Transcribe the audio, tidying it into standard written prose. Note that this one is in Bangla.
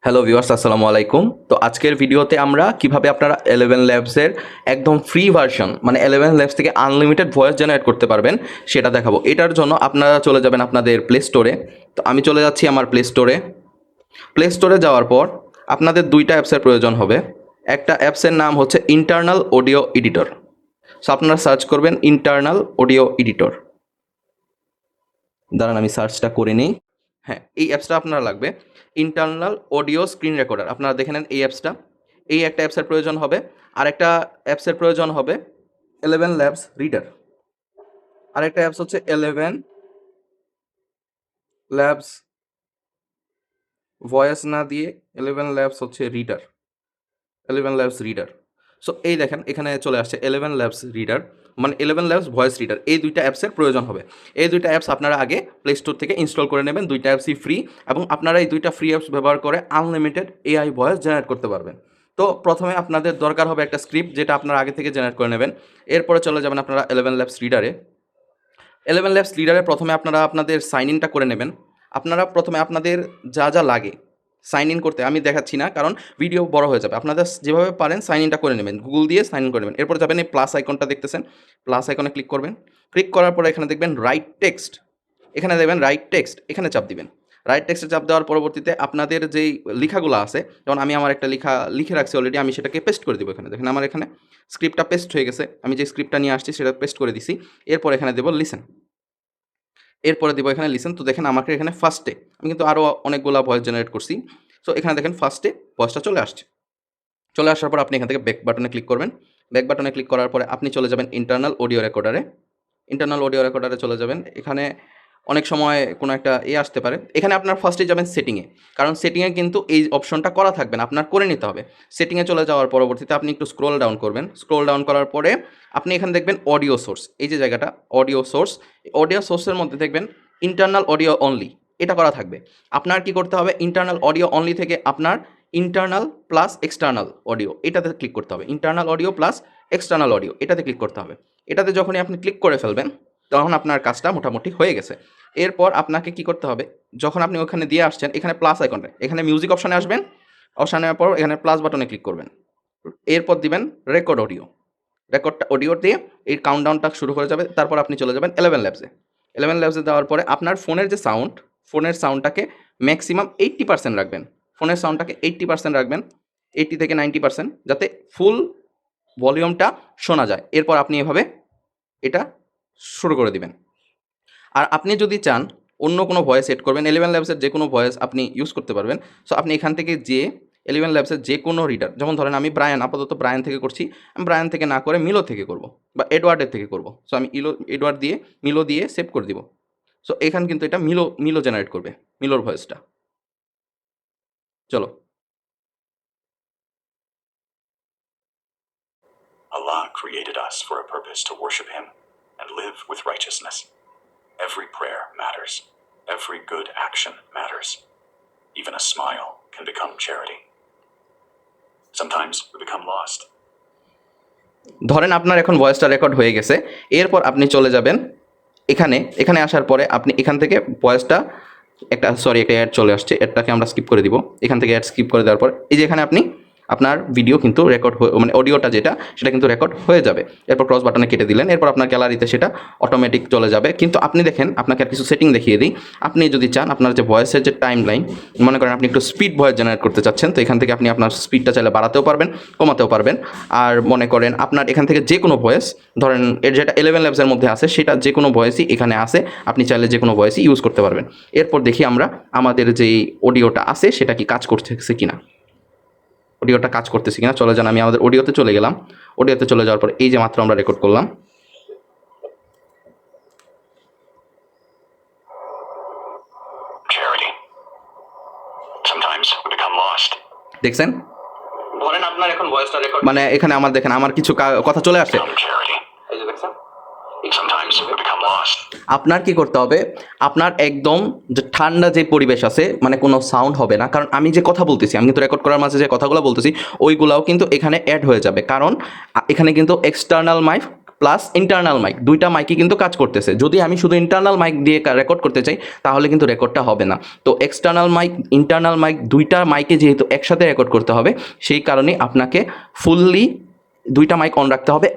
হ্যালো ভিউয়ার্স, আসসালামু আলাইকুম। তো আজকের ভিডিওতে আমরা কিভাবে আপনারা 11 ল্যাবসের একদম ফ্রি ভার্সন মানে 11 ল্যাবস থেকে আনলিমিটেড ভয়েস জেনারেট করতে পারবেন সেটা দেখাবো। এটার জন্য আপনারা চলে যাবেন আপনাদের প্লে স্টোরে। তো আমি চলে যাচ্ছি আমার প্লে স্টোরে। প্লে স্টোরে যাওয়ার পর আপনাদের দুইটা অ্যাপসের প্রয়োজন হবে। একটা অ্যাপসের নাম হচ্ছে ইন্টারনাল অডিও এডিটর। সো আপনারা সার্চ করবেন ইন্টারনাল অডিও এডিটর। দাঁড়ান আমি সার্চটা করে নিই। হ্যাঁ, এই অ্যাপসটা আপনার লাগবে, ইন্টারনাল অডিও স্ক্রিন রেকর্ডার। আপনারা দেখে নেন এই অ্যাপসটা। এই একটা অ্যাপসের প্রয়োজন হবে। আর একটা অ্যাপসের প্রয়োজন হবে 11 ল্যাবস রিডার। আরেকটা অ্যাপস হচ্ছে 11 ল্যাবস ভয়েস না দিয়ে 11 ল্যাবস হচ্ছে রিডার, 11 ল্যাবস রিডার। সো এই দেখেন এখানে চলে আসছে 11 ল্যাবস রিডার, মানে 11 ল্যাবস ভয়েস রিডার। এই দুইটা অ্যাপসের প্রয়োজন হবে। এই দুইটা অ্যাপস আপনারা আগে প্লে স্টোর থেকে ইনস্টল করে নেবেন। দুইটা অ্যাপসই ফ্রি এবং আপনারা এই দুইটা ফ্রি অ্যাপস ব্যবহার করে আনলিমিটেড এআই ভয়েস জেনারেট করতে পারবেন। তো প্রথমে আপনাদের দরকার হবে একটা স্ক্রিপ্ট, যেটা আপনারা আগে থেকে জেনারেট করে নেবেন। এরপরে চলে যাবেন আপনারা 11 ল্যাবস রিডারে। 11 ল্যাবস রিডারে প্রথমে আপনারা আপনাদের সাইন ইনটা করে নেবেন। আপনারা প্রথমে আপনাদের যা যা লাগে সাইন ইন করতে আমি দেখাচ্ছি না, কারণ ভিডিও বড় হয়ে যাবে। আপনাদের যেভাবে পারেন সাইন ইনটা করে নেবেন, গুগল দিয়ে সাইন ইন করে নেবেন। এরপর যাবেন এই প্লাস আইকনটা দেখতেছেন, প্লাস আইকনে ক্লিক করবেন। ক্লিক করার পরে এখানে দেখবেন রাইট টেক্সট, এখানে দেখবেন রাইট টেক্সট, এখানে চাপ দিবেন। রাইট টেক্সটে চাপ দেওয়ার পরবর্তীতে আপনাদের যেই লেখাগুলো আছে, যেমন আমি আমার একটা লেখা লিখে রাখছি অলরেডি, আমি সেটাকে পেস্ট করে দেবো। এখানে দেখেন আমার এখানে স্ক্রিপ্টটা পেস্ট হয়ে গেছে। আমি যে স্ক্রিপ্টটা নিয়ে আসছি সেটা পেস্ট করে দিছি। এরপর এখানে দেবো লিসেন, এরপরে দিব এখানে লিসেন। তো দেখেন আমাকে এখানে ফার্স্টে, আমি কিন্তু আরও অনেকগুলো ভয়েস জেনারেট করছি। সো এখানে দেখেন ফার্স্টে ভয়েসটা চলে আসছে। চলে আসার পর আপনি এখান থেকে ব্যাক বাটনে ক্লিক করবেন। ব্যাক বাটনে ক্লিক করার পরে আপনি চলে যাবেন ইন্টারনাল অডিও রেকর্ডারে। ইন্টারনাল অডিও রেকর্ডারে চলে যাবেন। এখানে অনেক সময় কোনো একটা আসতে পারে। এখানে আপনার ফার্স্টে যাবেন সেটিংয়ে, কারণ সেটিংয়ে কিন্তু এই অপশনটা করা থাকবে না, আপনার করে নিতে হবে। সেটিংয়ে চলে যাওয়ার পরবর্তীতে আপনি একটু স্ক্রোল ডাউন করবেন। স্ক্রোল ডাউন করার পরে আপনি এখানে দেখবেন অডিও সোর্স, এই যে জায়গাটা অডিও সোর্স। অডিও সোর্সের মধ্যে দেখবেন ইন্টারনাল অডিও অনলি, এটা করা থাকবে। আপনার কি করতে হবে, ইন্টারনাল অডিও অনলি থেকে আপনার ইন্টারনাল প্লাস এক্সটার্নাল অডিও এটাতে ক্লিক করতে হবে। Internal audio plus external audio এটাতে ক্লিক করতে হবে। এটাতে যখনই আপনি ক্লিক করে ফেলবেন তখন আপনার কাজটা মোটামুটি হয়ে গেছে। এরপর আপনাকে কি করতে হবে, যখন আপনি ওখানে দিয়ে আসছেন এখানে প্লাস আইকনটা, এখানে মিউজিক অপশানে আসবেন। অপশানে পর এখানে প্লাস বাটনে ক্লিক করবেন। এরপর দিবেন রেকর্ড অডিও। রেকর্ডটা অডিও দিয়ে এই কাউন্টডাউনটা শুরু হয়ে যাবে। তারপর আপনি চলে যাবেন 11 ল্যাবসে। 11 ল্যাবসে দেওয়ার পরে আপনার ফোনের যে সাউন্ড, ফোনের সাউন্ডটাকে ম্যাক্সিমাম 80% রাখবেন। ফোনের সাউন্ডটাকে 80% রাখবেন, 80 থেকে 90%, যাতে ফুল ভলিউমটা শোনা যায়। এরপর আপনি এভাবে এটা শুরু করে দিবেন। আর আপনি যদি চান অন্য কোনো ভয়েস সেট করবেন, 11 ল্যাবসের যে কোনো ভয়েস আপনি ইউজ করতে পারবেন। সো আপনি এখান থেকে যে 11 ল্যাবসের যে কোনো রিডার, যেমন ধরেন আমি ব্রায়ান, আপাতত ব্রায়ান থেকে করছি, আমি ব্রায়ান থেকে না করে মিলো থেকে করব বা এডওয়ার্ডের থেকে করব। সো আমি এডওয়ার্ড দিয়ে মিলো দিয়ে সেভ করে দিব। সো এখান কিন্তু এটা মিলো মিলো জেনারেট করবে, মিলোর ভয়েসটা। চলো। Allah created us for a purpose to worship Him and live with righteousness. Every prayer matters. Every good action matters. Even a smile can become charity. Sometimes we become lost. ধরেন আপনার এখন ভয়েসটা রেকর্ড হয়ে গেছে। এরপর আপনি চলে যাবেন এখানে আসার পরে আপনি এখান থেকে ভয়েসটা একটা অ্যাড চলে আসছে, এটাকে আমরা স্কিপ করে দিব। এখান থেকে অ্যাড স্কিপ করে দেওয়ার পর এই যে এখানে আপনি আপনার ভিডিও কিন্তু রেকর্ড মানে অডিওটা যেটা সেটা কিন্তু রেকর্ড হয়ে যাবে। এরপর ক্রস বাটনে কেটে দিলেন, এরপর আপনার গ্যালারিতে সেটা অটোমেটিক চলে যাবে। কিন্তু আপনি দেখেন, আপনাকে আর কিছু সেটিং দেখিয়ে দিই। আপনি যদি চান আপনার যে ভয়েসের যে টাইম লাইন, মনে করেন আপনি একটু স্পিড ভয়েস জেনারেট করতে চাচ্ছেন, তো এখান থেকে আপনি আপনার স্পিডটা চাইলে বাড়াতেও পারবেন, কমাতেও পারবেন। আর মনে করেন আপনার এখান থেকে যে কোনো ভয়েস, ধরেন এর যেটা 11 ল্যাবসের মধ্যে আছে সেটা যে কোনো ভয়েসই এখানে আছে, আপনি চাইলে যে কোনো ভয়েসই ইউজ করতে পারবেন। এরপর দেখি আমরা আমাদের যেই অডিওটা আছে সেটা কি কাজ করতেছে কিনা, অডিওটা কাজ করতেছে কিনা। চলে যান, আমি আমাদের অডিওতে চলে গেলাম। অডিওতে চলে যাওয়ার পর এই যে মাত্র আমরা রেকর্ড করলাম, Charity. Sometimes we become lost. দেখছেন? ধরেন আপনার এখন ভয়েসটা রেকর্ড, মানে এখানে আমার দেখেন আমার কিছু কথা চলে আসছে। Become charity. এই যে দেখছেন? Sometimes we become lost. আপনার কি করতে হবে, আপনার একদম যে ঠান্ডা যে পরিবেশ আছে, মানে কোনো সাউন্ড হবে না, কারণ আমি যে কথা বলতেছি, আমি কিন্তু রেকর্ড করার মাঝে যে কথাগুলো বলতেছি ওইগুলাও কিন্তু এখানে অ্যাড হয়ে যাবে, কারণ এখানে কিন্তু external mic plus internal mic, দুইটা মাইকই কিন্তু কাজ করতেছে। যদি আমি শুধু ইন্টারনাল মাইক দিয়ে রেকর্ড করতে চাই তাহলে কিন্তু রেকর্ডটা হবে না। তো এক্সটার্নাল মাইক, ইন্টারনাল মাইক দুইটা মাইকে যেহেতু একসাথে রেকর্ড করতে হবে, সেই কারণে আপনাকে ফুললি দুইটা মাইক অন রাখতে হবে।